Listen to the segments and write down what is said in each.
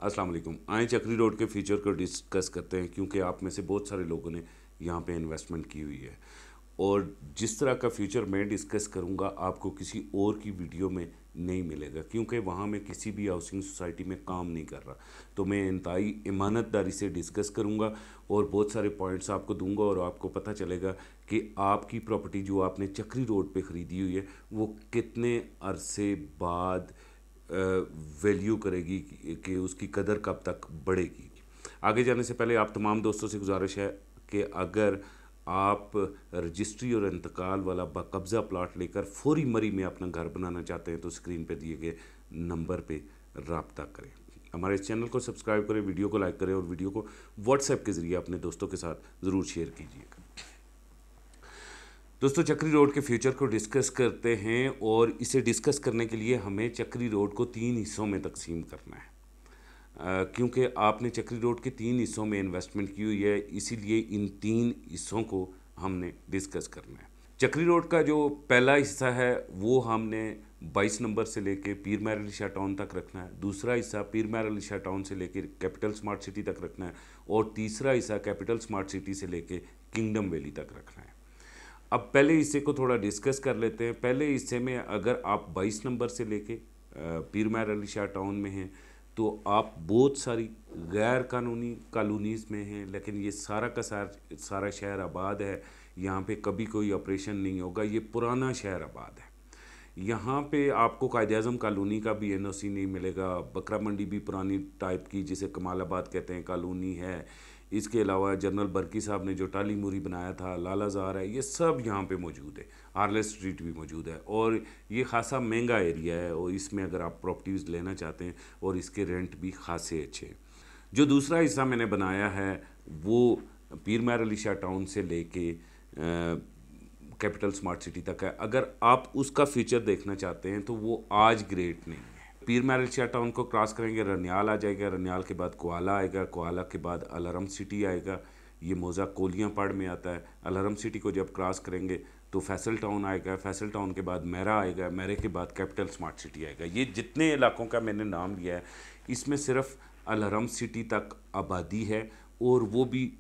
अस्सलाम वालेकुम। आए चक्री रोड के फ्यूचर को डिस्कस करते हैं, क्योंकि आप में से बहुत सारे लोगों ने यहाँ पे इन्वेस्टमेंट की हुई है और जिस तरह का फ्यूचर मैं डिस्कस करूँगा आपको किसी और की वीडियो में नहीं मिलेगा, क्योंकि वहाँ मैं किसी भी हाउसिंग सोसाइटी में काम नहीं कर रहा। तो मैं इंतहाई ईमानतदारी से डिस्कस करूँगा और बहुत सारे पॉइंट्स आपको दूंगा और आपको पता चलेगा कि आपकी प्रॉपर्टी जो आपने चक्री रोड पे ख़रीदी हुई है वो कितने अरसे बाद वैल्यू करेगी कि उसकी कदर कब तक बढ़ेगी। आगे जाने से पहले आप तमाम दोस्तों से गुजारिश है कि अगर आप रजिस्ट्री और इंतकाल वाला बाकब्ज़ा प्लाट लेकर फौरी मरी में अपना घर बनाना चाहते हैं तो स्क्रीन पे दिए गए नंबर पे रब्ता करें। हमारे इस चैनल को सब्सक्राइब करें, वीडियो को लाइक करें और वीडियो को व्हाट्सएप के ज़रिए अपने दोस्तों के साथ ज़रूर शेयर कीजिएगा। दोस्तों, चक्री रोड के फ्यूचर को डिस्कस करते हैं और इसे डिस्कस करने के लिए हमें चक्री रोड को 3 हिस्सों में तकसीम करना है। क्योंकि आपने चक्री रोड के 3 हिस्सों में इन्वेस्टमेंट की हुई है, इसीलिए इन 3 हिस्सों को हमने डिस्कस करना है। चक्री रोड का जो पहला हिस्सा है वो हमने 22 नंबर से लेके पीर महर अली शाह टाउन तक रखना है, दूसरा हिस्सा पीर महर अली शाह टाउन से लेके कैपिटल स्मार्ट सिटी तक रखना है और तीसरा हिस्सा कैपिटल स्मार्ट सिटी से लेके किंगडम वैली तक रखना है। अब पहले हिस्से को थोड़ा डिस्कस कर लेते हैं। पहले हिस्से में अगर आप 22 नंबर से लेके पीर महर अली शाह टाउन में हैं तो आप बहुत सारी गैर कानूनी कॉलोनीज़ में हैं, लेकिन ये सारा का सारा शहर आबाद है। यहाँ पे कभी कोई ऑपरेशन नहीं होगा, ये पुराना शहर आबाद है। यहाँ पे आपको कायद-ए-आज़म कॉलोनी का भी एनओसी नहीं मिलेगा। बकरा मंडी भी पुरानी टाइप की, जिसे कमालाबाद कहते हैं, कॉलोनी है। इसके अलावा जनरल बर्की साहब ने जो टाली मूरी बनाया था, लालाजार है, ये सब यहाँ पे मौजूद है। आर्लेस स्ट्रीट भी मौजूद है और ये खासा महंगा एरिया है और इसमें अगर आप प्रॉपर्टीज़ लेना चाहते हैं और इसके रेंट भी खासे अच्छे हैं। जो दूसरा हिस्सा मैंने बनाया है वो पीर महर अली शाह टाउन से लेके कैपिटल स्मार्ट सिटी तक है। अगर आप उसका फीचर देखना चाहते हैं तो वो आज ग्रेट नहीं है। पीर महर अली शाह टाउन को क्रॉस करेंगे, रनियाल आ जाएगा, रनियाल के बाद कोआला आएगा, कोआला के बाद अलहरम सिटी आएगा, ये मौजा कोलियाँ पड़ में आता है। अलहरम सिटी को जब क्रॉस करेंगे तो फैसल टाउन आएगा, फैसल टाउन के बाद मेरा आएगा, मेरे के बाद कैपिटल स्मार्ट सिटी आएगा। ये जितने इलाकों का मैंने नाम लिया है इसमें सिर्फ अलहरम सिटी तक आबादी है और वो भी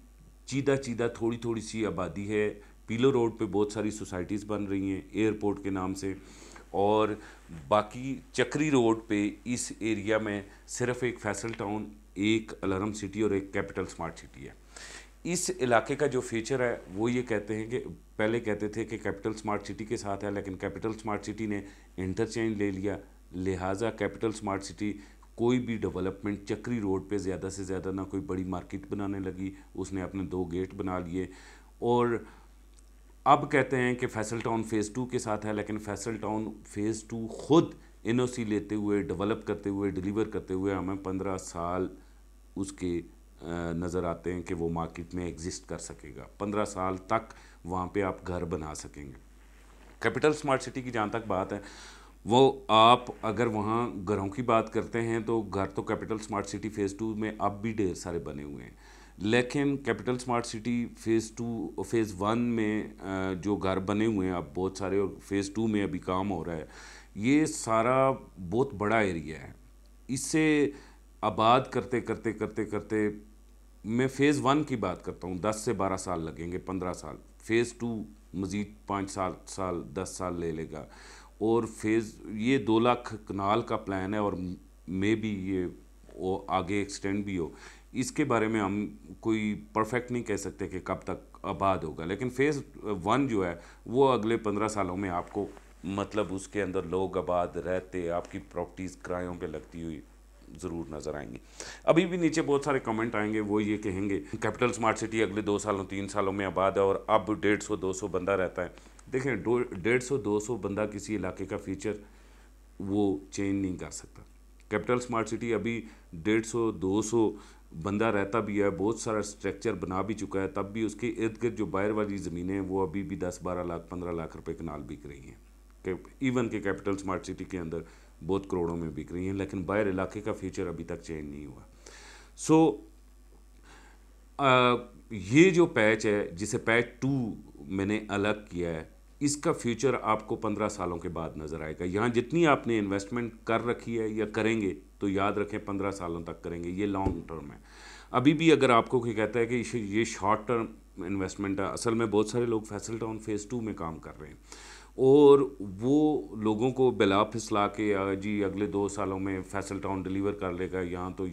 चीदा चीदा थोड़ी थोड़ी सी आबादी है। पीलो रोड पे बहुत सारी सोसाइटीज़ बन रही हैं एयरपोर्ट के नाम से, और बाकी चक्री रोड पे इस एरिया में सिर्फ एक फैसल टाउन, एक अलहरम सिटी और एक कैपिटल स्मार्ट सिटी है। इस इलाके का जो फीचर है वो ये कहते हैं कि पहले कहते थे कि कैपिटल स्मार्ट सिटी के साथ है, लेकिन कैपिटल स्मार्ट सिटी ने इंटरचेंज ले लिया, लिहाजा कैपिटल स्मार्ट सिटी कोई भी डेवलपमेंट चक्री रोड पे ज़्यादा से ज़्यादा ना कोई बड़ी मार्केट बनाने लगी, उसने अपने 2 गेट बना लिए और अब कहते हैं कि फैसल टाउन फ़ेज़ 2 के साथ है, लेकिन फैसल टाउन फ़ेज़ 2 खुद एनओसी लेते हुए, डेवलप करते हुए, डिलीवर करते हुए हमें 15 साल उसके नज़र आते हैं कि वो मार्केट में एग्जिस्ट कर सकेगा। 15 साल तक वहाँ पे आप घर बना सकेंगे। कैपिटल स्मार्ट सिटी की जहाँ तक बात है, वो आप अगर वहाँ घरों की बात करते हैं तो घर तो कैपिटल स्मार्ट सिटी फ़ेज़ 2 में अब भी ढेर सारे बने हुए हैं, लेकिन कैपिटल स्मार्ट सिटी फ़ेज़ 1 में जो घर बने हुए हैं अब बहुत सारे, और फ़ेज़ 2 में अभी काम हो रहा है, ये सारा बहुत बड़ा एरिया है। इससे आबाद करते करते करते करते मैं फ़ेज़ 1 की बात करता हूँ, 10 से 12 साल लगेंगे, 15 साल। फ़ेज़ 2 मज़ीद 5 साल 10 साल ले लेगा और ये 2 लाख कनाल का प्लान है और मे भी ये वो आगे एक्सटेंड भी हो। इसके बारे में हम कोई परफेक्ट नहीं कह सकते कि कब तक आबाद होगा, लेकिन फ़ेज़ 1 जो है वो अगले 15 सालों में आपको मतलब उसके अंदर लोग आबाद रहते, आपकी प्रॉपर्टीज़ किरायों पे लगती हुई ज़रूर नज़र आएंगी। अभी भी नीचे बहुत सारे कमेंट आएंगे, वो ये कहेंगे कैपिटल स्मार्ट सिटी अगले 2 सालों 3 सालों में आबाद है और अब 150-200 बंदा रहता है। देखें, 150-200 बंदा किसी इलाके का फीचर वो चेंज नहीं कर सकता। कैपिटल स्मार्ट सिटी अभी 150-200 बंदा रहता भी है, बहुत सारा स्ट्रक्चर बना भी चुका है, तब भी उसके इर्द गिर्द जो बाहर वाली ज़मीनें हैं वो अभी भी 10-12 लाख 15 लाख रुपए कनाल बिक रही हैं। इवन के कैपिटल स्मार्ट सिटी के अंदर बहुत करोड़ों में बिक रही हैं, लेकिन बाहर इलाके का फीचर अभी तक चेंज नहीं हुआ। ये जो पैच है, जिसे पैच 2 मैंने अलग किया है, इसका फ्यूचर आपको 15 सालों के बाद नज़र आएगा। यहाँ जितनी आपने इन्वेस्टमेंट कर रखी है या करेंगे तो याद रखें 15 सालों तक करेंगे, ये लॉन्ग टर्म है। अभी भी अगर आपको कोई कहता है कि ये शॉर्ट टर्म इन्वेस्टमेंट है, असल में बहुत सारे लोग फैसल टाउन फेज़ 2 में काम कर रहे हैं और वो लोगों को बिला फिसला के जी अगले 2 सालों में फैसल टाउन डिलीवर कर लेगा यहाँ, तो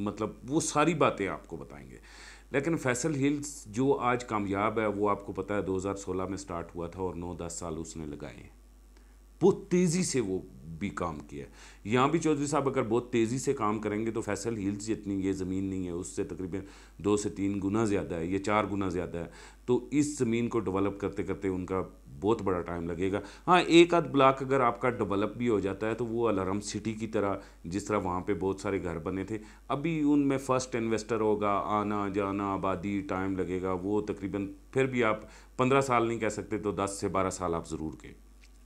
मतलब वो सारी बातें आपको बताएंगे। लेकिन फैसल हिल्स जो आज कामयाब है वो आपको पता है 2016 में स्टार्ट हुआ था और 9-10 साल उसने लगाए हैं। बहुत तेज़ी से वो भी काम किया है। यहाँ भी चौधरी साहब अगर बहुत तेज़ी से काम करेंगे तो फैसल हिल्स जितनी ये ज़मीन नहीं है, उससे तकरीबन 2 से 3 गुना ज़्यादा है, ये 4 गुना ज़्यादा है। तो इस ज़मीन को डेवलप करते करते उनका बहुत बड़ा टाइम लगेगा। हाँ, एक आध ब्लॉक अगर आपका डेवलप भी हो जाता है तो वो अलार्म सिटी की तरह, जिस तरह वहाँ पे बहुत सारे घर बने थे, अभी उनमें फर्स्ट इन्वेस्टर होगा, आना जाना आबादी टाइम लगेगा, वो तकरीबन फिर भी आप 15 साल नहीं कह सकते तो 10 से 12 साल आप ज़रूर के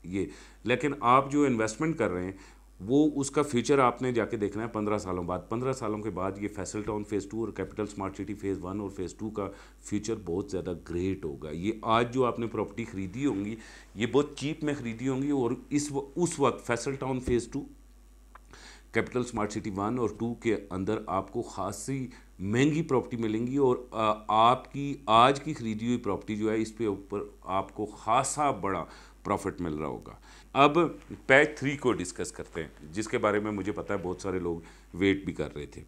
ये। लेकिन आप जो इन्वेस्टमेंट कर रहे हैं वो उसका फ्यूचर आपने जाके देखना है 15 सालों बाद। 15 सालों के बाद ये फैसल टाउन फेज़ 2 और कैपिटल स्मार्ट सिटी फेज़ 1 और फेज़ 2 का फ्यूचर बहुत ज़्यादा ग्रेट होगा। ये आज जो आपने प्रॉपर्टी ख़रीदी होंगी ये बहुत चीप में ख़रीदी होंगी और उस वक्त Faisal town phase 2, capital smart city 1 और 2 के अंदर आपको खासी महंगी प्रॉपर्टी मिलेंगी और आपकी आज की ख़रीदी हुई प्रॉपर्टी जो है इस पे ऊपर आपको खासा बड़ा प्रॉफिट मिल रहा होगा। अब पैच 3 को डिस्कस करते हैं, जिसके बारे में मुझे पता है बहुत सारे लोग वेट भी कर रहे थे,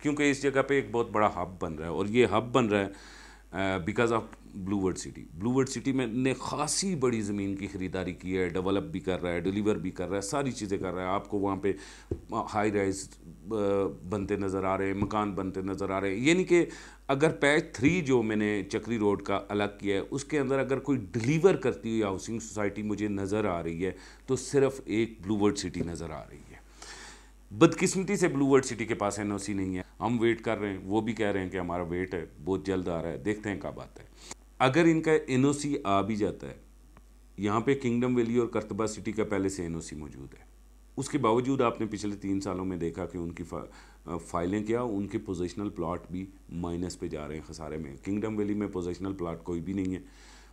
क्योंकि इस जगह पे एक बहुत बड़ा हब बन रहा है और ये हब बन रहा है बिकॉज ऑफ ब्लूवर्ड सिटी। ब्लूवर्ड सिटी में ने खासी बड़ी ज़मीन की ख़रीदारी की है, डेवलप भी कर रहा है, डिलीवर भी कर रहा है, सारी चीज़ें कर रहा है। आपको वहाँ पे हाई राइज बनते नज़र आ रहे हैं, मकान बनते नज़र आ रहे हैं। यानी कि अगर पैच 3 जो मैंने चक्री रोड का अलग किया है उसके अंदर अगर कोई डिलीवर करती हुई हाउसिंग सोसाइटी मुझे नज़र आ रही है तो सिर्फ एक ब्लूवर्ड सिटी नज़र आ रही है। बदकिस्मती से ब्लूवर्ड सिटी के पास एनओसी नहीं है, हम वेट कर रहे हैं, वो भी कह रहे हैं कि हमारा वेट है, बहुत जल्द आ रहा है, देखते हैं कब आता है। अगर इनका एनओसी आ भी जाता है, यहाँ पे किंगडम वैली और करतबा सिटी का पहले से एनओसी मौजूद है, उसके बावजूद आपने पिछले 3 सालों में देखा कि उनकी फाइलें क्या, उनके पोजीशनल प्लॉट भी माइनस पे जा रहे हैं, खसारे में। किंगडम वैली में पोजीशनल प्लॉट कोई भी नहीं है,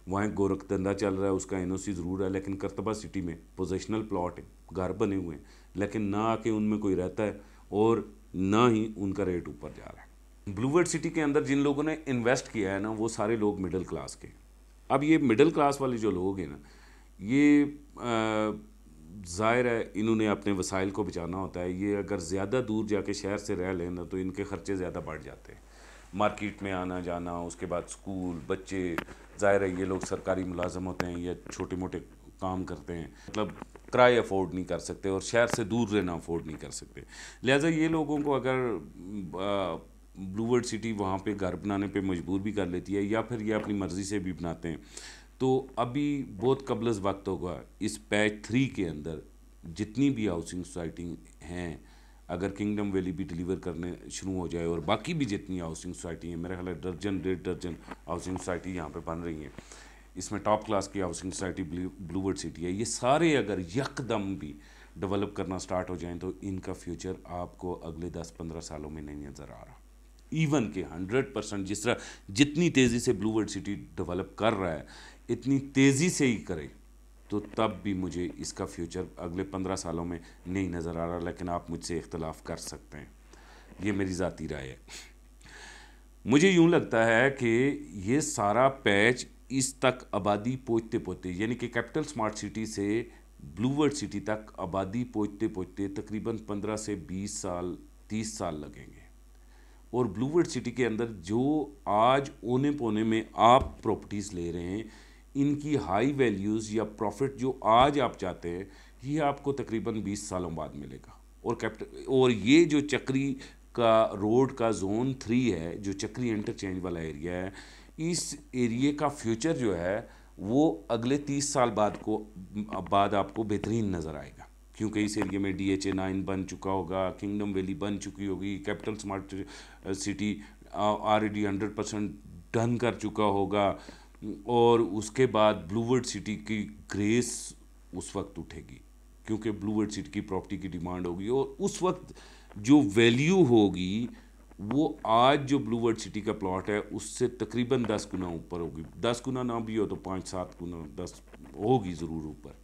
वहाँ गोरखधंधा चल रहा है, उसका एनओसी ज़रूर है, लेकिन करतबा सिटी में पोजीशनल प्लॉट है, घर बने हुए हैं, लेकिन ना आके उनमें कोई रहता है और ना ही उनका रेट ऊपर जा रहा है। ब्लूवर्ड सिटी के अंदर जिन लोगों ने इन्वेस्ट किया है ना, वो सारे लोग मिडिल क्लास के। अब ये मिडिल क्लास वाले जो लोग हैं ना, ये ज़ाहिर है इन्होंने अपने वसाइल को बचाना होता है। ये अगर ज़्यादा दूर जाके शहर से रह लें ना तो इनके ख़र्चे ज़्यादा बढ़ जाते हैं, मार्केट में आना जाना, उसके बाद स्कूल, बच्चे। ज़ाहिर है ये लोग सरकारी मुलाजम होते हैं या छोटे मोटे काम करते हैं, मतलब किराए अफोर्ड नहीं कर सकते और शहर से दूर रहना अफोर्ड नहीं कर सकते। लिहाजा ये लोगों को अगर ब्लूवर्ड सिटी वहाँ पे घर बनाने पे मजबूर भी कर लेती है या फिर ये अपनी मर्ज़ी से भी बनाते हैं, तो अभी बहुत कबल वक्त होगा इस पैच 3 के अंदर जितनी भी हाउसिंग सोसाइटी हैं, अगर किंगडम वैली भी डिलीवर करने शुरू हो जाए और बाकी भी जितनी हाउसिंग सोसाइटी हैं, मेरा ख्याल है दर्जन 1.5 दर्जन हाउसिंग सोसाइटी यहाँ पे बन रही हैं, इसमें टॉप क्लास की हाउसिंग सोसाइटी ब्लूवर्ड सिटी है, ये सारे अगर यकदम भी डेवलप करना स्टार्ट हो जाएं तो इनका फ्यूचर आपको अगले 10-15 सालों में नहीं नज़र आ रहा। इवन के 100% जिस तरह जितनी तेज़ी से ब्लूवर्ड सिटी डेवलप कर रहा है इतनी तेज़ी से ही करे तो तब भी मुझे इसका फ्यूचर अगले 15 सालों में नहीं नज़र आ रहा। लेकिन आप मुझसे इख्तलाफ कर सकते हैं, ये मेरी ज़ाती राय है। मुझे यूँ लगता है कि ये सारा पैच इस तक आबादी पहुँचते पहुँचते, यानी कि कैपिटल स्मार्ट सिटी से ब्लूवर्ड सिटी तक आबादी पहुँचते पहुँचते तकरीबन 15 से 20 साल 30 साल लगेंगे। और ब्लूवर्ड सिटी के अंदर जो आज ओने पोने में आप प्रॉपर्टीज़ ले रहे हैं, इनकी हाई वैल्यूज़ या प्रॉफिट जो आज आप चाहते हैं ये आपको तकरीबन 20 सालों बाद मिलेगा। और ये जो चक्री का रोड का जोन 3 है, जो चक्री इंटरचेंज वाला एरिया है, इस एरिया का फ्यूचर जो है वो अगले 30 साल बाद आपको बेहतरीन नज़र आएगा, क्योंकि इस एरिया में DHA 9 बन चुका होगा, किंगडम वैली बन चुकी होगी, capital smart city already 100% done कर चुका होगा और उसके बाद ब्लूवर्ड सिटी की ग्रेस उस वक्त उठेगी, क्योंकि ब्लूवर्ड सिटी की प्रॉपर्टी की डिमांड होगी और उस वक्त जो वैल्यू होगी वो आज जो ब्लूवर्ड सिटी का प्लॉट है उससे तकरीबन 10 गुना ऊपर होगी। 10 गुना ना भी हो तो 5-7 गुना 10 होगी ज़रूर ऊपर।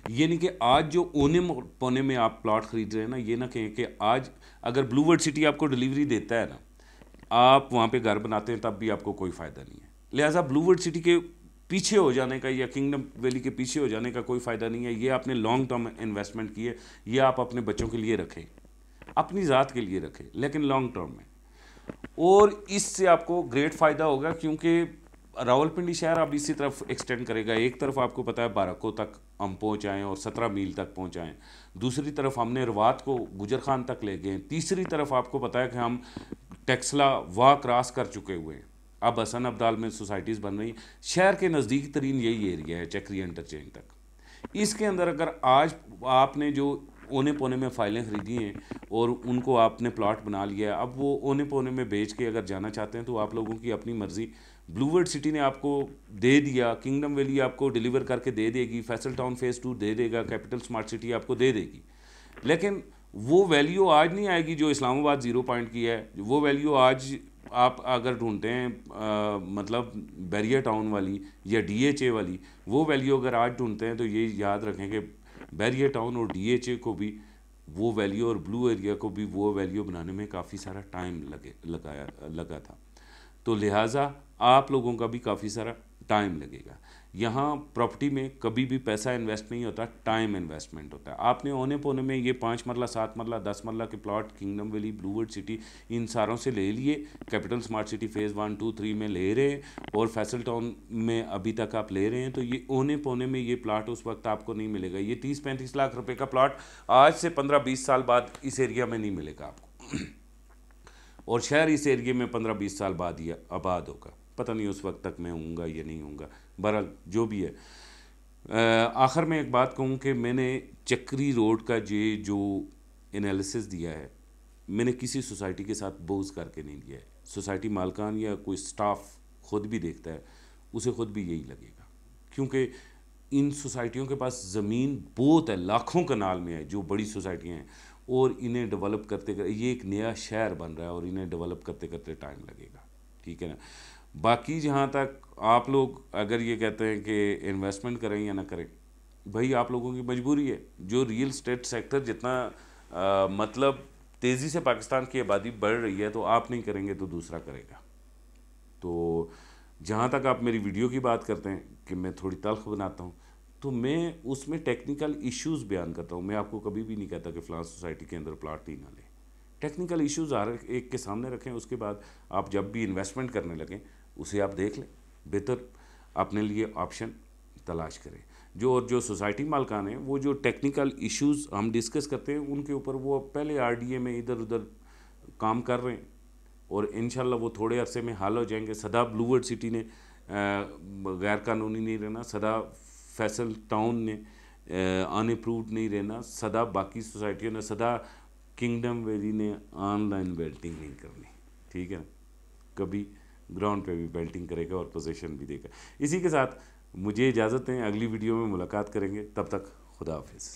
ये नहीं कि आज जो औने पौने में आप प्लॉट खरीद रहे हैं ना, ये ना कहें कि आज अगर ब्लूवर्ड सिटी आपको डिलीवरी देता है ना, आप वहाँ पे घर बनाते हैं तब भी आपको कोई फ़ायदा नहीं है। लिहाजा ब्लूवर्ड सिटी के पीछे हो जाने का या किंगडम वैली के पीछे हो जाने का कोई फ़ायदा नहीं है। ये आपने लॉन्ग टर्म इन्वेस्टमेंट की है, ये आप अपने बच्चों के लिए रखें, अपनी ज़ात के लिए रखें, लेकिन लॉन्ग टर्म में। और इससे आपको ग्रेट फ़ायदा होगा, क्योंकि रावलपिंडी शहर अब इसी तरफ एक्सटेंड करेगा। एक तरफ आपको पता है बारको तक हम पहुँच आएँ और 17 मील तक पहुँच आएँ, दूसरी तरफ हमने रवात को गुजर खान तक ले गए, तीसरी तरफ आपको पता है कि हम टेक्सला वाह क्रॉस कर चुके हुए हैं। अब हसन अब्दाल में सोसाइटीज़ बन रही, शहर के नज़दीक तरीन यही एरिया है चक्री इंटरचेंज तक। इसके अंदर अगर आज आपने जो औने पौने में फाइलें ख़रीदी हैं और उनको आपने प्लॉट बना लिया है, अब वो औने पौने में बेच के अगर जाना चाहते हैं तो आप लोगों की अपनी मर्ज़ी। ब्लूवर्ड सिटी ने आपको दे दिया, किंगडम वैली आपको डिलीवर करके दे देगी, फैसल टाउन फेज़ 2 दे देगा, कैपिटल स्मार्ट सिटी आपको दे देगी, लेकिन वो वैल्यू आज नहीं आएगी जो इस्लामाबाद 0 पॉइंट की है। वो वैल्यू आज आप अगर ढूंढते हैं मतलब बैरियर टाउन वाली या DHA वाली, वो वैल्यू अगर आज ढूंढते हैं तो ये याद रखें कि बैरियर टाउन और DHA को भी वो वैल्यू और ब्लू एरिया को भी वो वैल्यू बनाने में काफ़ी सारा टाइम लगा था। तो लिहाजा आप लोगों का भी काफ़ी सारा टाइम लगेगा। यहाँ प्रॉपर्टी में कभी भी पैसा इन्वेस्ट नहीं होता, टाइम इन्वेस्टमेंट होता है। आपने औने पौने में ये 5 मरला 7 मरला 10 मरला के plot Kingdom Valley Boulevard City इन सारों से ले लिए, कैपिटल स्मार्ट सिटी फेज़ 1 2 3 में ले रहे हैं और फैसल टाउन में अभी तक आप ले रहे हैं। तो ये औने पौने में ये प्लाट उस वक्त आपको नहीं मिलेगा। ये 30-35 लाख रुपए का प्लाट आज से 15-20 साल बाद इस एरिया में नहीं मिलेगा आपको और शहर इस एरिया में 15-20 साल बाद ही आबाद होगा। पता नहीं उस वक्त तक मैं हूँगा या नहीं हूँगा, बहरहाल जो भी है। आखिर में एक बात कहूँ कि मैंने चक्री रोड का ये जो एनालिसिस दिया है, मैंने किसी सोसाइटी के साथ बोझ करके नहीं दिया है। सोसाइटी मालकान या कोई स्टाफ खुद भी देखता है, उसे खुद भी यही लगेगा, क्योंकि इन सोसाइटियों के पास ज़मीन बहुत है, लाखों कनाल में है जो बड़ी सोसाइटियाँ हैं, और इन्हें डेवलप करते ये एक नया शहर बन रहा है और इन्हें डेवलप करते करते टाइम लगेगा, ठीक है ना। बाकी जहाँ तक आप लोग अगर ये कहते हैं कि इन्वेस्टमेंट करें या ना करें, भाई आप लोगों की मजबूरी है। जो रियल एस्टेट सेक्टर जितना मतलब तेज़ी से पाकिस्तान की आबादी बढ़ रही है, तो आप नहीं करेंगे तो दूसरा करेगा। तो जहाँ तक आप मेरी वीडियो की बात करते हैं कि मैं थोड़ी तल्ख बनाता हूँ, तो मैं उसमें टेक्निकल इश्यूज़ बयान करता हूँ। मैं आपको कभी भी नहीं कहता कि फ़लाँ सोसाइटी के अंदर प्लाट ही ना लें। टेक्निकल इश्यूज़ हर एक के सामने रखें, उसके बाद आप जब भी इन्वेस्टमेंट करने लगें उसे आप देख लें, बेहतर अपने लिए ऑप्शन तलाश करें। जो सोसाइटी मालकान हैं, वो जो टेक्निकल इश्यूज़ हम डिस्कस करते हैं उनके ऊपर वो पहले RDA में इधर उधर काम कर रहे हैं और इंशाल्लाह वो थोड़े अरसे में हल हो जाएंगे। सदा ब्लूवर्ड सिटी ने गैर कानूनी नहीं रहना, सदा फैसल टाउन ने अनअप्रूव्ड नहीं रहना, सदा बाकी सोसाइटियों ने, सदा किंगडम वैली ने ऑनलाइन बेल्टिंग नहीं करनी, ठीक है ना। कभी ग्राउंड पे भी बेल्टिंग करेगा और पोजीशन भी देगा। इसी के साथ मुझे इजाज़त दें, अगली वीडियो में मुलाकात करेंगे, तब तक खुदा हाफिज़।